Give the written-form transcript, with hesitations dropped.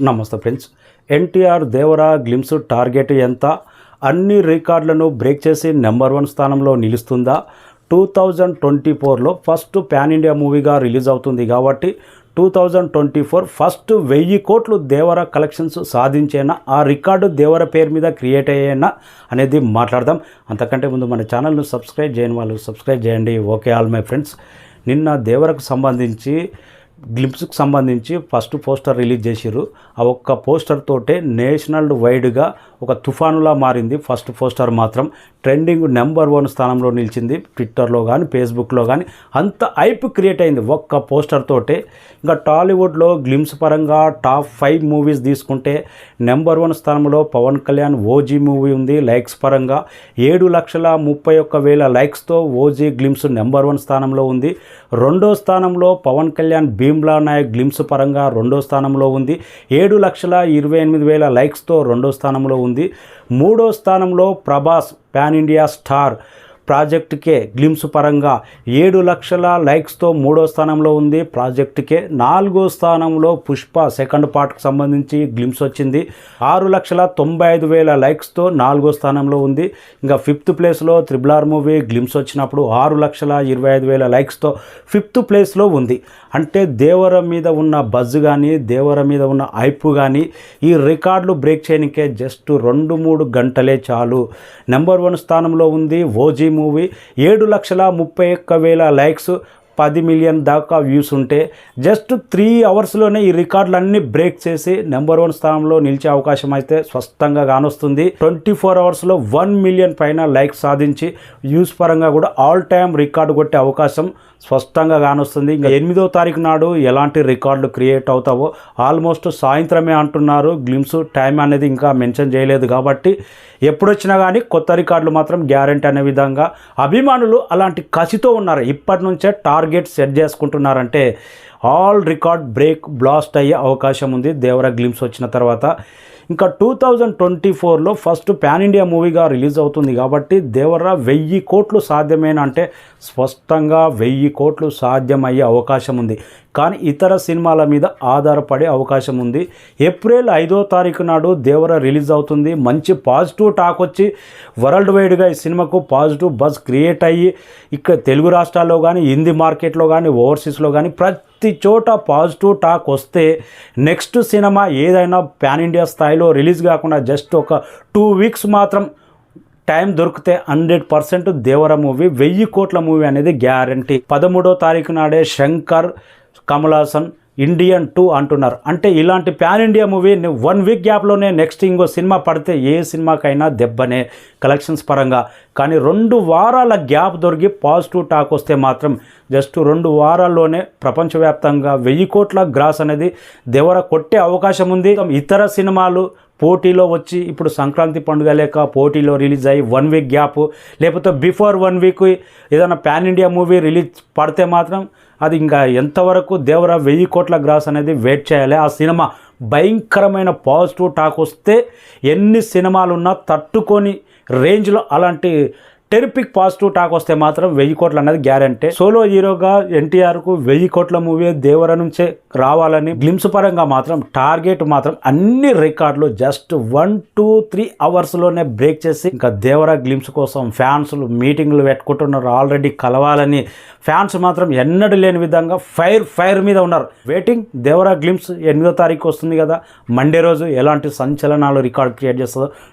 నమస్తే friends. NTR Devara glimpse target ఎంత? అన్ని రికార్డులను బ్రేక్ చేసి నెంబర్ 1 స్థానంలో నిలుస్తుందా? 2024లో ఫస్ట్ పాన్ ఇండియా మూవీగా రిలీజ్ అవుతుంది కాబట్టి 2024 ఫస్ట్ 1000 కోట్లు దేవర కలెక్షన్స్ సాధించేనా, ఆ రికార్డు దేవర పేరు మీద క్రియేట్ అయ్యేనా అనేది మాట్లాడదాం. అంతకంటే ముందు మన ఛానల్ను సబ్స్క్రైబ్ చేయని వాళ్ళు సబ్స్క్రైబ్ చేయండి. Okay all my friends. నిన్న దేవరకు సంబంధించి గ్లిమ్స్కి సంబంధించి ఫస్ట్ పోస్టర్ రిలీజ్ చేసిర్రు. ఆ ఒక్క పోస్టర్ తోటే నేషనల్ వైడ్గా ఒక తుఫానులా మారింది. ఫస్ట్ పోస్టర్ మాత్రం ట్రెండింగ్ నెంబర్ 1 స్థానంలో నిలిచింది. ట్విట్టర్లో కానీ ఫేస్బుక్లో కానీ అంత హైప్ క్రియేట్ అయింది ఒక్క పోస్టర్ తోటే. ఇంకా టాలీవుడ్లో గ్లిమ్స్ పరంగా టాప్ 5 మూవీస్ తీసుకుంటే నెంబర్ 1 స్థానంలో పవన్ కళ్యాణ్ ఓజీ మూవీ ఉంది. లైక్స్ పరంగా 7,31,000 లైక్స్తో ఓజీ గ్లిమ్స్ నెంబర్ 1 స్థానంలో ఉంది. రెండో స్థానంలో పవన్ కళ్యాణ్ భీమ్లా నాయక్ గ్లిమ్స్ పరంగా రెండో స్థానంలో ఉంది. 7,28,000 లైక్స్తో రెండో స్థానంలో ఉంది. మూడో స్థానంలో ప్రభాస్ పాన్ ఇండియా స్టార్ ప్రాజెక్ట్కే గ్లిమ్స్ పరంగా 7 లక్షల లైక్స్తో మూడో స్థానంలో ఉంది ప్రాజెక్ట్కే. నాలుగో స్థానంలో పుష్ప సెకండ్ పార్ట్కి సంబంధించి గ్లిమ్స్ వచ్చింది. 6,95,000 లైక్స్తో నాలుగో స్థానంలో ఉంది. ఇంకా 5th ప్లేస్లో RRR మూవీ గ్లిమ్స్ వచ్చినప్పుడు 6,25,000 లైక్స్తో 5th ప్లేస్లో ఉంది. అంటే దేవర మీద ఉన్న బజ్ కానీ దేవర మీద ఉన్న హైప్ కానీ ఈ రికార్డులు బ్రేక్ చేయడానికే జస్ట్ 2-3 గంటలే చాలు. నెంబర్ 1 స్థానంలో ఉంది ఓజీ మూవీ. 7,31,000 లైక్స్, 10 మిలియన్ దాకా వ్యూస్ ఉంటే జస్ట్ 3 అవర్స్లోనే ఈ రికార్డులన్నీ బ్రేక్ చేసి నెంబర్ 1 స్థానంలో నిలిచే అవకాశం అయితే స్పష్టంగా కానొస్తుంది. 24 అవర్స్లో 1 మిలియన్ పైన లైక్స్ సాధించి వ్యూస్ పరంగా కూడా ఆల్ టైమ్ రికార్డు కొట్టే అవకాశం స్పష్టంగా కానొస్తుంది. ఇంకా 8వ తారీఖు నాడు ఎలాంటి రికార్డులు క్రియేట్ అవుతావో ఆల్మోస్ట్ సాయంత్రమే అంటున్నారు. గ్లిమ్స్ టైం అనేది ఇంకా మెన్షన్ చేయలేదు కాబట్టి ఎప్పుడొచ్చినా కానీ కొత్త రికార్డులు మాత్రం గ్యారెంటీ అనే విధంగా అభిమానులు అలాంటి కసితో ఉన్నారు. ఇప్పటి నుంచే టార్గెట్ సెట్ చేసుకుంటున్నారంటే ఆల్ రికార్డ్ బ్రేక్ బ్లాస్ట్ అయ్యే అవకాశం ఉంది దేవరా గ్లిమ్స్ వచ్చిన తర్వాత. ఇంకా 2024లో ఫస్ట్ పాన్ ఇండియా మూవీగా రిలీజ్ అవుతుంది కాబట్టి దేవరా 1000 కోట్లు సాధ్యమేనా అంటే స్పష్టంగా 1000 కోట్లు సాధ్యమయ్యే అవకాశం ఉంది. కానీ ఇతర సినిమాల మీద ఆధారపడే అవకాశం ఉంది. ఏప్రిల్ 5వ తారీఖు నాడు దేవర రిలీజ్ అవుతుంది. మంచి పాజిటివ్ టాక్ వచ్చి వరల్డ్ వైడ్గా ఈ సినిమాకు పాజిటివ్ బజ్ క్రియేట్ అయ్యి ఇక్కడ తెలుగు రాష్ట్రాల్లో కానీ హిందీ మార్కెట్లో కానీ ఓవర్సీస్లో కానీ ప్రతి చోట పాజిటివ్ టాక్ వస్తే నెక్స్ట్ సినిమా ఏదైనా పాన్ ఇండియా స్థాయిలో రిలీజ్ కాకుండా జస్ట్ ఒక 2 వీక్స్ మాత్రం టైం దొరికితే 100% దేవర మూవీ 1000 కోట్ల మూవీ అనేది గ్యారంటీ. 13వ తారీఖు నాడే శంకర్, కమల్ హాసన్ ఇండియన్ 2 అంటున్నారు. అంటే ఇలాంటి పాన్ ఇండియా మూవీ 1 వీక్ గ్యాప్లోనే నెక్స్ట్ ఇంకో సినిమా పడితే ఏ సినిమాకైనా దెబ్బనే కలెక్షన్స్ పరంగా. కానీ 2 వారాల గ్యాప్ దొరికి పాజిటివ్ టాక్ వస్తే మాత్రం జస్ట్ 2 వారాల్లోనే ప్రపంచవ్యాప్తంగా 1000 కోట్ల గ్రాస్ అనేది దేవర కొట్టే అవకాశం ఉంది. ఇతర సినిమాలు పోటీలో వచ్చి ఇప్పుడు సంక్రాంతి పండుగ లేక పోటీలో రిలీజ్ అయ్యి 1 వీక్ గ్యాప్ లేకపోతే బిఫోర్ 1 వీక్ ఏదైనా పాన్ ఇండియా మూవీ రిలీజ్ పడితే మాత్రం అది ఇంకా ఎంతవరకు దేవర 1000 కోట్ల గ్రాస్ అనేది వెయిట్ చేయాలి. ఆ సినిమా భయంకరమైన పాజిటివ్ టాక్ వస్తే ఎన్ని సినిమాలున్నా తట్టుకొని రేంజ్లో అలాంటి టెరిపిక్ పాజిటివ్ టాక్ వస్తే మాత్రం 1000 కోట్లు అనేది గ్యారంటీ. సోలో హీరోగా ఎన్టీఆర్కు 1000 కోట్ల మూవీ దేవర నుంచే రావాలని గ్లిమ్స్ పరంగా మాత్రం టార్గెట్ మాత్రం అన్ని రికార్డులు జస్ట్ 1-3 అవర్స్లోనే బ్రేక్ చేసి ఇంకా దేవర గ్లిమ్స్ కోసం ఫ్యాన్స్లు మీటింగ్లు పెట్టుకుంటున్నారు. ఆల్రెడీ కలవాలని ఫ్యాన్స్ మాత్రం ఎన్నడూ లేని విధంగా ఫైర్ మీద ఉన్నారు. వెయిటింగ్ దేవర గ్లిమ్స్ 8వ తారీఖు వస్తుంది కదా, మండే రోజు ఎలాంటి సంచలనాలు రికార్డ్ క్రియేట్ చేస్తుందో